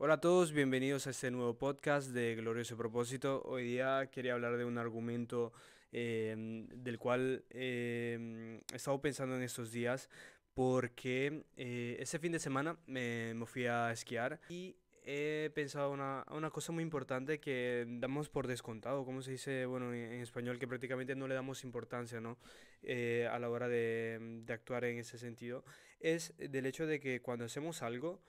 Hola a todos, bienvenidos a este nuevo podcast de Glorioso Propósito. Hoy día quería hablar de un argumento del cual he estado pensando en estos días porque este fin de semana me fui a esquiar y he pensado una cosa muy importante que damos por descontado, como se dice, bueno, en español, que prácticamente no le damos importancia, ¿no? A la hora de actuar en ese sentido, es del hecho de que cuando hacemos algo,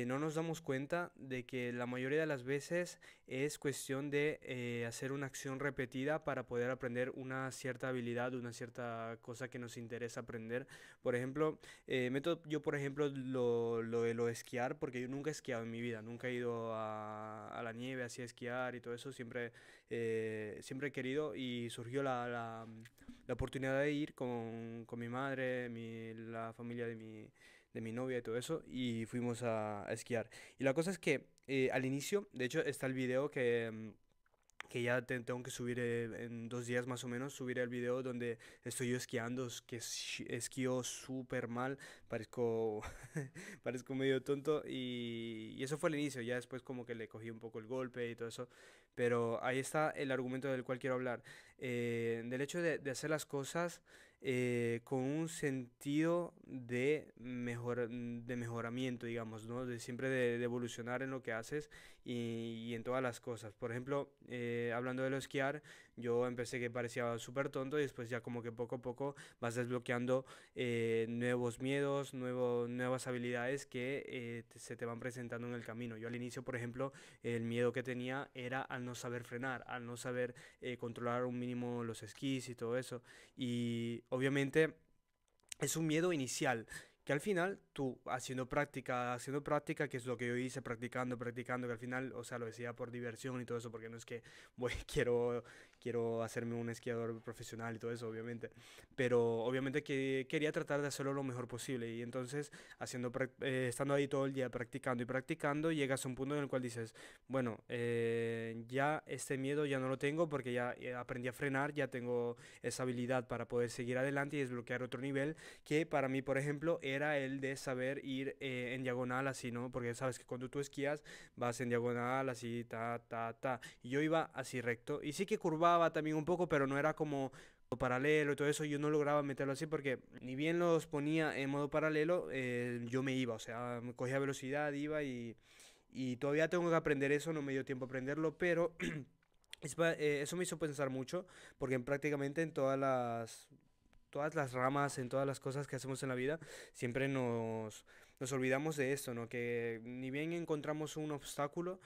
no nos damos cuenta de que la mayoría de las veces es cuestión de hacer una acción repetida para poder aprender una cierta habilidad, una cierta cosa que nos interesa aprender. Por ejemplo, meto yo, por ejemplo, lo de esquiar, porque yo nunca he esquiado en mi vida, nunca he ido a la nieve así a esquiar y todo eso, siempre he querido y surgió la oportunidad de ir con mi madre, la familia de mi novia y todo eso, y fuimos a esquiar. Y la cosa es que al inicio, de hecho, está el video que ya tengo que subir en 2 días más o menos, subiré el video donde estoy yo esquiando, que esquío súper mal, parezco, parezco medio tonto y eso fue el inicio, ya después como que le cogí un poco el golpe y todo eso, pero ahí está el argumento del cual quiero hablar, del hecho de hacer las cosas con un sentido de mejoramiento, digamos, ¿no? De siempre de evolucionar en lo que haces y en todas las cosas. Por ejemplo, hablando de lo esquiar, yo empecé que parecía súper tonto y después ya como que poco a poco vas desbloqueando nuevos miedos, nuevas habilidades que se te van presentando en el camino. Yo al inicio, por ejemplo, el miedo que tenía era al no saber frenar, al no saber controlar un mínimo los esquís y todo eso. Y obviamente es un miedo inicial, que al final tú haciendo práctica, que es lo que yo hice, practicando, que al final, o sea, lo decía por diversión y todo eso, porque no es que voy, quiero hacerme un esquiador profesional y todo eso, obviamente, pero obviamente que quería tratar de hacerlo lo mejor posible y entonces estando ahí todo el día practicando y practicando, llegas a un punto en el cual dices, bueno, ya este miedo ya no lo tengo porque ya aprendí a frenar, ya tengo esa habilidad para poder seguir adelante y desbloquear otro nivel que para mí, por ejemplo, era el de saber ir en diagonal así, ¿no? Porque sabes que cuando tú esquías vas en diagonal así, ta. Y yo iba así recto. Y sí que curvaba también un poco, pero no era como paralelo y todo eso. Yo no lograba meterlo así porque ni bien los ponía en modo paralelo, yo me iba. O sea, me cogía velocidad, iba y todavía tengo que aprender eso. No me dio tiempo a aprenderlo, pero... eso me hizo pensar mucho, porque prácticamente en todas las ramas, en todas las cosas que hacemos en la vida, siempre nos olvidamos de esto, ¿no? Que ni bien encontramos un obstáculo,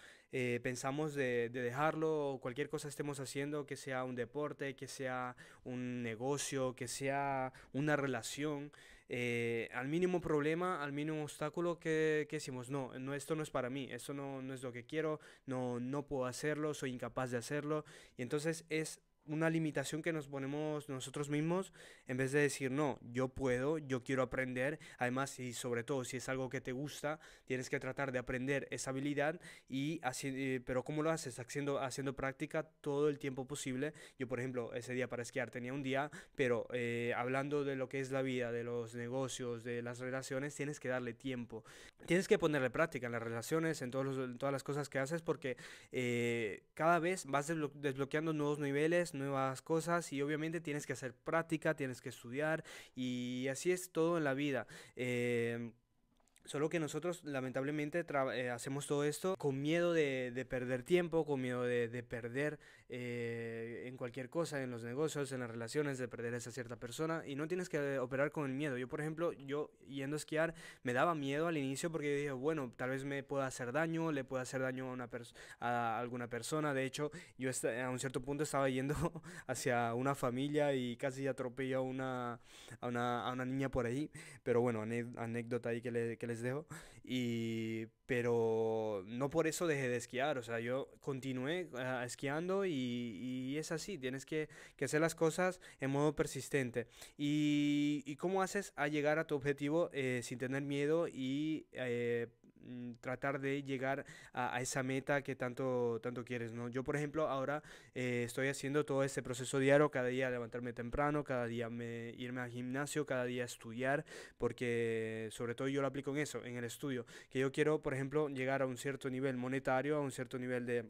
pensamos de dejarlo o cualquier cosa estemos haciendo, que sea un deporte, que sea un negocio, que sea una relación. Al mínimo problema, al mínimo obstáculo que decimos, no, esto no es para mí, esto no es lo que quiero, no puedo hacerlo, soy incapaz de hacerlo. Y entonces es una limitación que nos ponemos nosotros mismos en vez de decir, no, yo puedo, yo quiero aprender. Además, y sobre todo, si es algo que te gusta, tienes que tratar de aprender esa habilidad y así, pero ¿cómo lo haces? Haciendo práctica todo el tiempo posible. Yo, por ejemplo, ese día para esquiar tenía un día, pero hablando de lo que es la vida, de los negocios, de las relaciones, tienes que darle tiempo. Tienes que ponerle práctica en las relaciones, en todas las cosas que haces, porque cada vez vas desbloqueando nuevos niveles, nuevas cosas, y obviamente tienes que hacer práctica, tienes que estudiar, y así es todo en la vida. Solo que nosotros lamentablemente hacemos todo esto con miedo de perder tiempo, con miedo de perder en cualquier cosa, en los negocios, en las relaciones, de perder a esa cierta persona. Y no tienes que operar con el miedo. Yo, por ejemplo, yo yendo a esquiar me daba miedo al inicio porque yo dije, bueno, tal vez me pueda hacer daño, le pueda hacer daño a alguna persona. De hecho, yo a un cierto punto estaba yendo hacia una familia y casi atropello a una niña por ahí. Pero bueno, anécdota ahí que les dejo. Pero no por eso dejé de esquiar. O sea, yo continué esquiando y es así. Tienes que hacer las cosas en modo persistente. ¿Y cómo haces a llegar a tu objetivo sin tener miedo y tratar de llegar a esa meta que tanto quieres, ¿no? Yo, por ejemplo, ahora estoy haciendo todo este proceso diario, cada día levantarme temprano, cada día irme al gimnasio, cada día estudiar, porque sobre todo yo lo aplico en eso, en el estudio, que yo quiero, por ejemplo, llegar a un cierto nivel monetario, a un cierto nivel de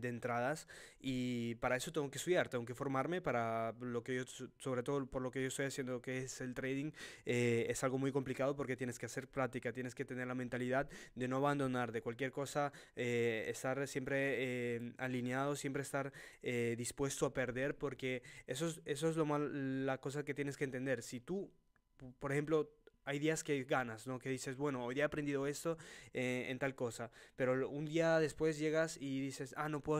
entradas, y para eso tengo que estudiar, tengo que formarme para lo que yo, sobre todo por lo que yo estoy haciendo, que es el trading. Es algo muy complicado porque tienes que hacer práctica, tienes que tener la mentalidad de no abandonar, de cualquier cosa, estar siempre alineado, siempre estar dispuesto a perder, porque eso es la cosa que tienes que entender. Si tú, por ejemplo, hay días que ganas, ¿no? Que dices, bueno, hoy día he aprendido esto en tal cosa, pero un día después llegas y dices, ah, no puedo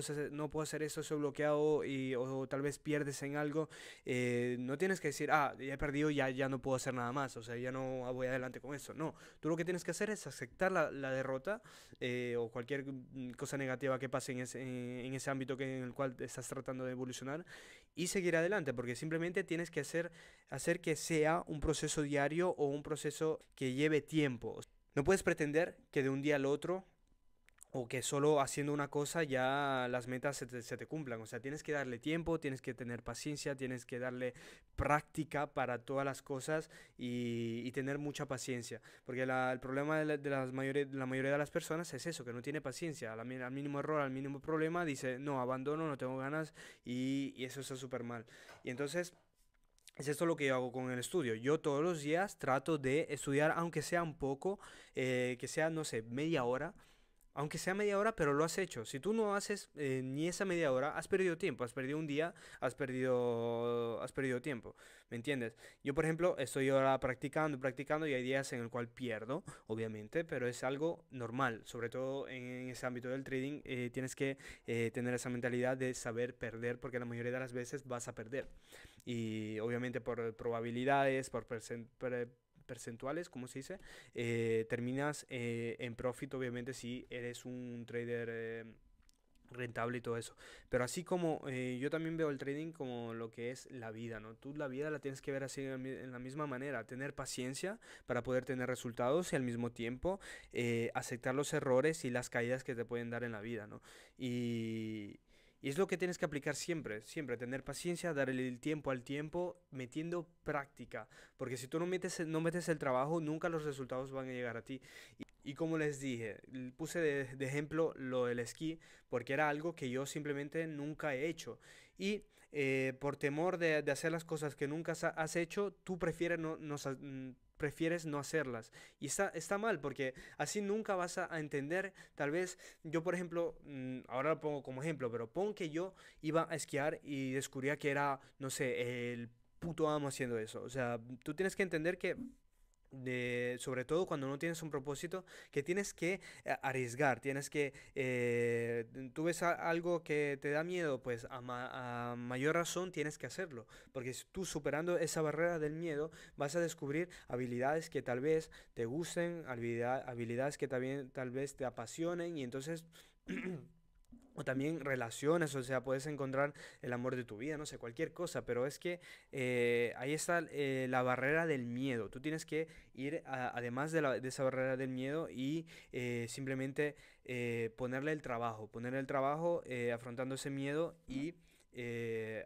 hacer esto, soy bloqueado, o tal vez pierdes en algo. No tienes que decir, ah, ya he perdido, ya no puedo hacer nada más, o sea, ya no voy adelante con esto. No, tú lo que tienes que hacer es aceptar la derrota, o cualquier cosa negativa que pase en ese ámbito en el cual estás tratando de evolucionar, y seguir adelante, porque simplemente tienes que hacer que sea un proceso diario o un proceso que lleve tiempo. No puedes pretender que de un día al otro, o que solo haciendo una cosa ya las metas se te cumplan. O sea, tienes que darle tiempo, tienes que tener paciencia, tienes que darle práctica para todas las cosas, y tener mucha paciencia. Porque el problema de la mayoría de las personas es eso, que no tiene paciencia. Al mínimo error, al mínimo problema, dice, no, abandono, no tengo ganas, y eso está súper mal. Y entonces... Es esto lo que yo hago con el estudio. Yo todos los días trato de estudiar, aunque sea un poco, que sea, no sé, media hora, aunque sea media hora, pero lo has hecho. Si tú no haces ni esa media hora, has perdido tiempo, has perdido un día, has perdido tiempo. ¿Me entiendes? Yo, por ejemplo, estoy ahora practicando, y hay días en el cual pierdo, obviamente, pero es algo normal. Sobre todo en ese ámbito del trading, tienes que tener esa mentalidad de saber perder, porque la mayoría de las veces vas a perder. Y obviamente por probabilidades, por percentuales, como se dice, terminas en profit, obviamente, si eres un trader rentable y todo eso. Pero así como yo también veo el trading como lo que es la vida, ¿no? Tú la vida la tienes que ver así en la misma manera, tener paciencia para poder tener resultados, y al mismo tiempo aceptar los errores y las caídas que te pueden dar en la vida, ¿no? Y... Y es lo que tienes que aplicar siempre, siempre, tener paciencia, darle el tiempo al tiempo, metiendo práctica, porque si tú no metes el trabajo, nunca los resultados van a llegar a ti. Y como les dije, puse de ejemplo lo del esquí, porque era algo que yo simplemente nunca he hecho. Y por temor de hacer las cosas que nunca has hecho, tú prefieres no hacerlas. Y está mal, porque así nunca vas a entender. Tal vez yo, por ejemplo, ahora lo pongo como ejemplo, pero pon que yo iba a esquiar y descubría que era, no sé, el puto amo haciendo eso. O sea, tú tienes que entender que sobre todo cuando no tienes un propósito, que tienes que arriesgar, tienes que, tú ves algo que te da miedo, pues a mayor razón tienes que hacerlo, porque si tú, superando esa barrera del miedo, vas a descubrir habilidades que tal vez te gusten, habilidades que también tal vez te apasionen, y entonces... O también relaciones, o sea, puedes encontrar el amor de tu vida, no sé, cualquier cosa, pero es que ahí está la barrera del miedo. Tú tienes que ir, además de esa barrera del miedo, y simplemente ponerle el trabajo, afrontando ese miedo, y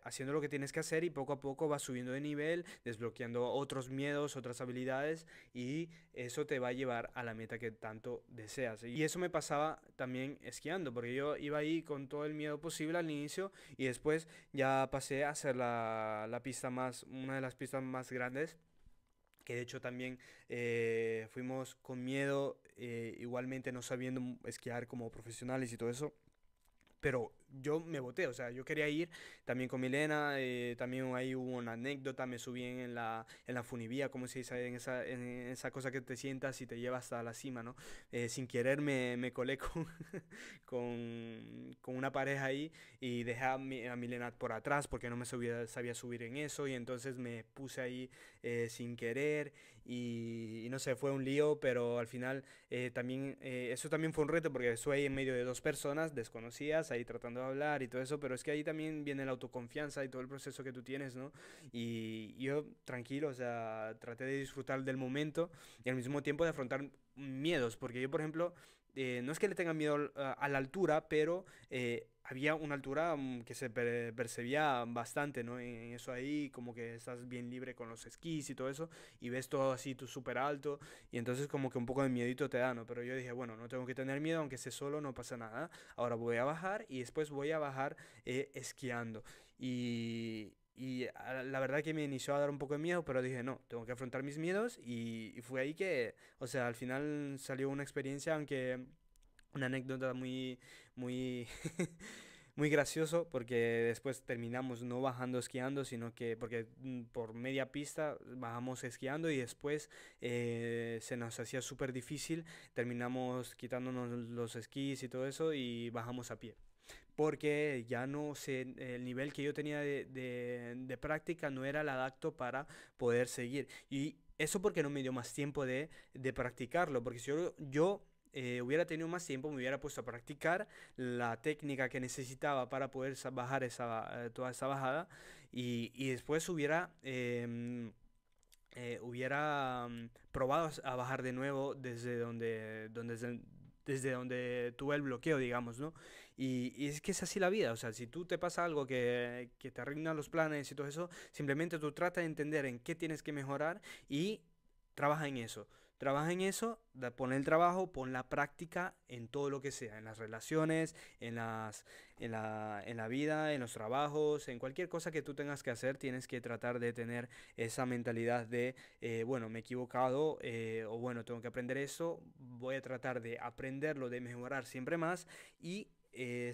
haciendo lo que tienes que hacer, y poco a poco vas subiendo de nivel, desbloqueando otros miedos, otras habilidades, y eso te va a llevar a la meta que tanto deseas. Y eso me pasaba también esquiando, porque yo iba ahí con todo el miedo posible al inicio, y después ya pasé a hacer una de las pistas más grandes, que de hecho también fuimos con miedo, igualmente no sabiendo esquiar como profesionales y todo eso. Pero yo me boté, o sea, yo quería ir también con Milena, también ahí hubo una anécdota, me subí en la funivía, como se dice, en esa cosa que te sientas y te lleva hasta la cima, ¿no? Sin querer me colé con una pareja ahí, y dejé a Milena por atrás porque no me sabía subir en eso, y entonces me puse ahí sin querer, y no sé, fue un lío, pero al final también, eso también fue un reto porque estuve ahí en medio de dos personas desconocidas, ahí tratando de hablar y todo eso, pero es que ahí también viene la autoconfianza y todo el proceso que tú tienes, ¿no? Y yo tranquilo, o sea, traté de disfrutar del momento y al mismo tiempo de afrontar miedos, porque yo, por ejemplo, no es que le tenga miedo a la altura, pero había una altura que se percibía bastante, ¿no? En eso ahí, como que estás bien libre con los esquís y todo eso, y ves todo así, tú súper alto, y entonces como que un poco de miedito te da, ¿no? Pero yo dije, bueno, no tengo que tener miedo, aunque esté solo, no pasa nada. Ahora voy a bajar y después voy a bajar esquiando. La verdad que me inició a dar un poco de miedo, pero dije, no, tengo que afrontar mis miedos y fue ahí que, o sea, al final salió una experiencia, aunque una anécdota muy, muy gracioso, porque después terminamos no bajando esquiando, sino que, porque por media pista bajamos esquiando y después se nos hacía súper difícil, terminamos quitándonos los esquís y todo eso y bajamos a pie porque ya no sé, el nivel que yo tenía de práctica no era el adapto para poder seguir. Y eso porque no me dio más tiempo de practicarlo, porque si yo hubiera tenido más tiempo, me hubiera puesto a practicar la técnica que necesitaba para poder bajar toda esa bajada y después hubiera probado a bajar de nuevo desde donde tuve el bloqueo, digamos, ¿no? Y es que es así la vida, o sea, si tú te pasa algo que te arruina los planes y todo eso, simplemente tú trata de entender en qué tienes que mejorar y trabaja en eso. Trabaja en eso, pon el trabajo, pon la práctica en todo lo que sea, en las relaciones, en la vida, en los trabajos, en cualquier cosa que tú tengas que hacer, tienes que tratar de tener esa mentalidad de, bueno, me he equivocado, o bueno, tengo que aprender eso, voy a tratar de aprenderlo, de mejorar siempre más y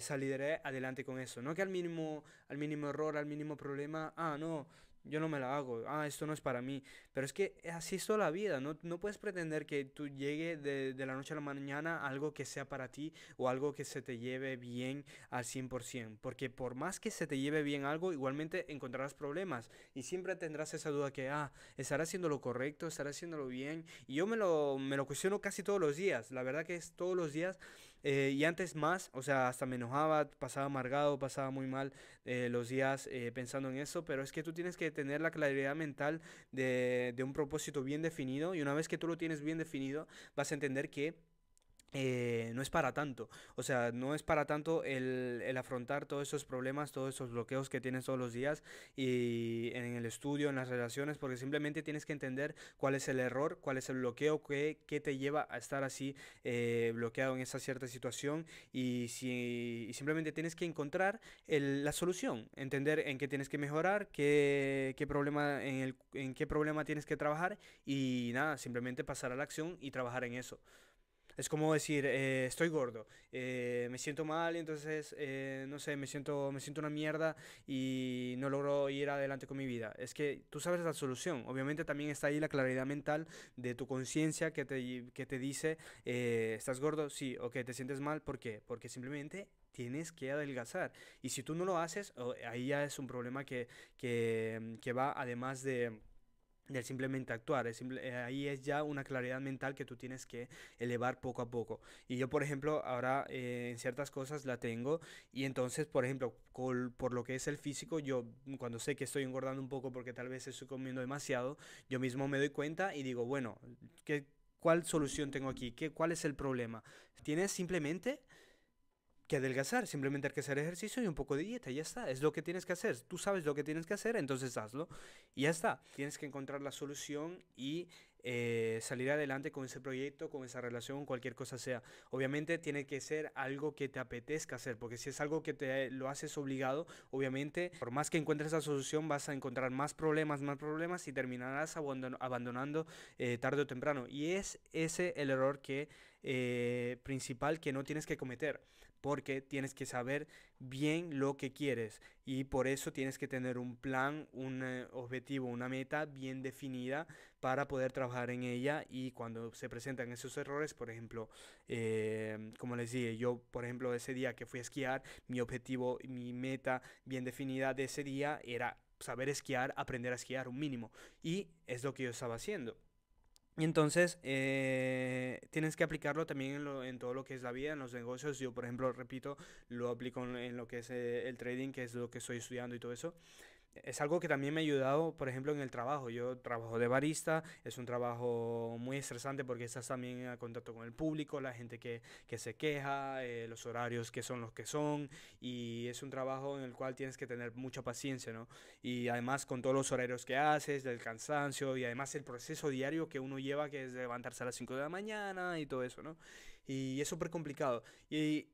saldré adelante con eso. No que al mínimo error, al mínimo problema, no, yo no me la hago, esto no es para mí. Pero es que así es toda la vida, no puedes pretender que tú llegue de la noche a la mañana algo que sea para ti o algo que se te lleve bien al 100%, porque por más que se te lleve bien algo, igualmente encontrarás problemas y siempre tendrás esa duda que, ¿estará haciendo lo correcto? ¿Estará haciéndolo bien? Y yo me lo cuestiono casi todos los días, la verdad que es todos los días. Y antes más, o sea, hasta me enojaba, pasaba amargado, pasaba muy mal los días pensando en eso, pero es que tú tienes que tener la claridad mental de un propósito bien definido y una vez que tú lo tienes bien definido, vas a entender que no es para tanto, o sea, no es para tanto el afrontar todos esos problemas, todos esos bloqueos que tienes todos los días y en el estudio, en las relaciones, porque simplemente tienes que entender cuál es el error, cuál es el bloqueo que te lleva a estar así bloqueado en esa cierta situación y simplemente tienes que encontrar la solución, entender en qué tienes que mejorar, qué problema, en qué problema tienes que trabajar y nada, simplemente pasar a la acción y trabajar en eso. Es como decir, estoy gordo, me siento mal, y entonces, no sé, me siento una mierda y no logro ir adelante con mi vida. Es que tú sabes la solución. Obviamente también está ahí la claridad mental de tu conciencia que te dice, ¿estás gordo? Sí, ok, ¿te sientes mal? ¿Por qué? Porque simplemente tienes que adelgazar. Y si tú no lo haces, ahí ya es un problema que va además del simplemente actuar. Ahí es ya una claridad mental que tú tienes que elevar poco a poco. Y yo, por ejemplo, ahora en ciertas cosas la tengo y entonces, por ejemplo, por lo que es el físico, yo cuando sé que estoy engordando un poco porque tal vez estoy comiendo demasiado, yo mismo me doy cuenta y digo, bueno, ¿cuál solución tengo aquí? ¿Cuál es el problema? Tienes simplemente que adelgazar, simplemente hay que hacer ejercicio y un poco de dieta, y ya está, es lo que tienes que hacer, tú sabes lo que tienes que hacer, entonces hazlo, y ya está, tienes que encontrar la solución y salir adelante con ese proyecto, con esa relación, cualquier cosa sea. Obviamente tiene que ser algo que te apetezca hacer, porque si es algo que te lo haces obligado, obviamente, por más que encuentres la solución, vas a encontrar más problemas y terminarás abandonando tarde o temprano, y es ese el error principal que no tienes que cometer porque tienes que saber bien lo que quieres y por eso tienes que tener un plan, un objetivo, una meta bien definida para poder trabajar en ella y cuando se presentan esos errores, por ejemplo, como les dije, yo, por ejemplo, ese día que fui a esquiar, mi objetivo, mi meta bien definida de ese día era saber esquiar, aprender a esquiar un mínimo y es lo que yo estaba haciendo. Y entonces tienes que aplicarlo también en todo lo que es la vida, en los negocios. Yo, por ejemplo, repito, lo aplico en lo que es el trading, que es lo que estoy estudiando y todo eso. Es algo que también me ha ayudado, por ejemplo, en el trabajo. Yo trabajo de barista, es un trabajo muy estresante porque estás también en contacto con el público, la gente que se queja, los horarios que son los que son, y es un trabajo en el cual tienes que tener mucha paciencia, ¿no? Y además con todos los horarios que haces, del cansancio, y además el proceso diario que uno lleva, que es levantarse a las 5 de la mañana y todo eso, ¿no? Y es súper complicado. Y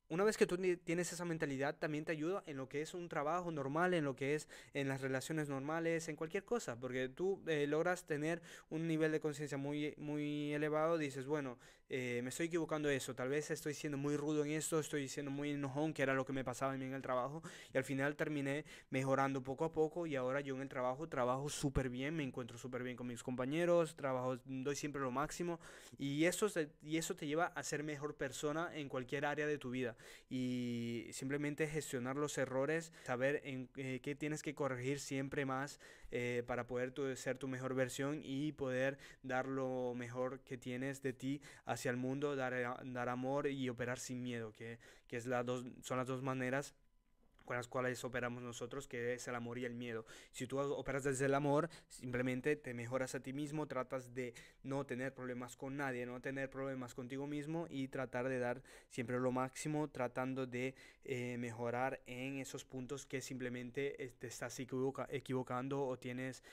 una vez que tú tienes esa mentalidad, también te ayuda en lo que es un trabajo normal, en lo que es en las relaciones normales, en cualquier cosa, porque tú logras tener un nivel de conciencia muy elevado, dices, bueno, me estoy equivocando de eso, tal vez estoy siendo muy rudo en esto, estoy siendo muy enojón, que era lo que me pasaba a mí en el trabajo, y al final terminé mejorando poco a poco, y ahora yo en el trabajo trabajo súper bien, me encuentro súper bien con mis compañeros, trabajo, doy siempre lo máximo, y eso te lleva a ser mejor persona en cualquier área de tu vida y simplemente gestionar los errores, saber en qué tienes que corregir siempre más para poder ser tu mejor versión y poder dar lo mejor que tienes de ti hacia el mundo, dar amor y operar sin miedo, que es son las dos maneras con las cuales operamos nosotros, que es el amor y el miedo. Si tú operas desde el amor, simplemente te mejoras a ti mismo, tratas de no tener problemas con nadie, no tener problemas contigo mismo y tratar de dar siempre lo máximo, tratando de mejorar en esos puntos que simplemente te estás equivocando o tienes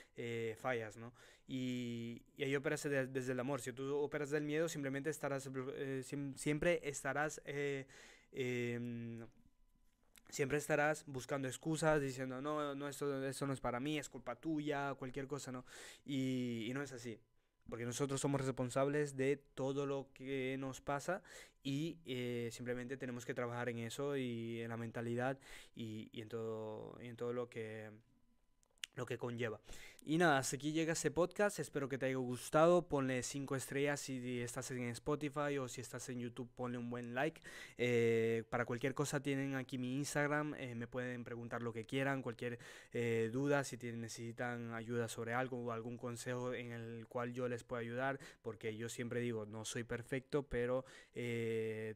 fallas, ¿no? Y ahí operas desde el amor. Si tú operas del miedo, simplemente estarás, siempre estarás... em, siempre estarás buscando excusas, diciendo, no, no, esto no es para mí, es culpa tuya, cualquier cosa, ¿no? Y no es así, porque nosotros somos responsables de todo lo que nos pasa y simplemente tenemos que trabajar en eso y en la mentalidad y en todo lo que conlleva. Y nada, hasta aquí llega este podcast. Espero que te haya gustado. Ponle 5 estrellas si estás en Spotify o si estás en YouTube, ponle un buen like. Para cualquier cosa tienen aquí mi Instagram. Me pueden preguntar lo que quieran, cualquier duda, si necesitan ayuda sobre algo o algún consejo en el cual yo les pueda ayudar. Porque yo siempre digo, no soy perfecto, pero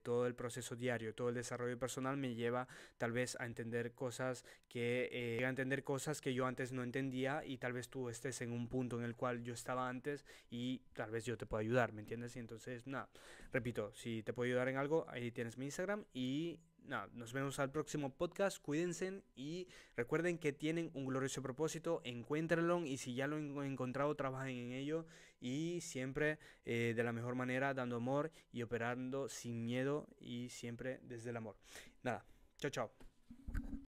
todo el proceso diario, todo el desarrollo personal me lleva tal vez a entender cosas a entender cosas que yo antes no entendía y tal vez tú estés en un punto en el cual yo estaba antes y tal vez yo te pueda ayudar, ¿me entiendes? Y entonces, nada, repito, si te puedo ayudar en algo, ahí tienes mi Instagram y nada, nos vemos al próximo podcast, cuídense y recuerden que tienen un glorioso propósito, encuéntrenlo y si ya lo han encontrado, trabajen en ello y siempre de la mejor manera, dando amor y operando sin miedo y siempre desde el amor. Nada, chao, chao.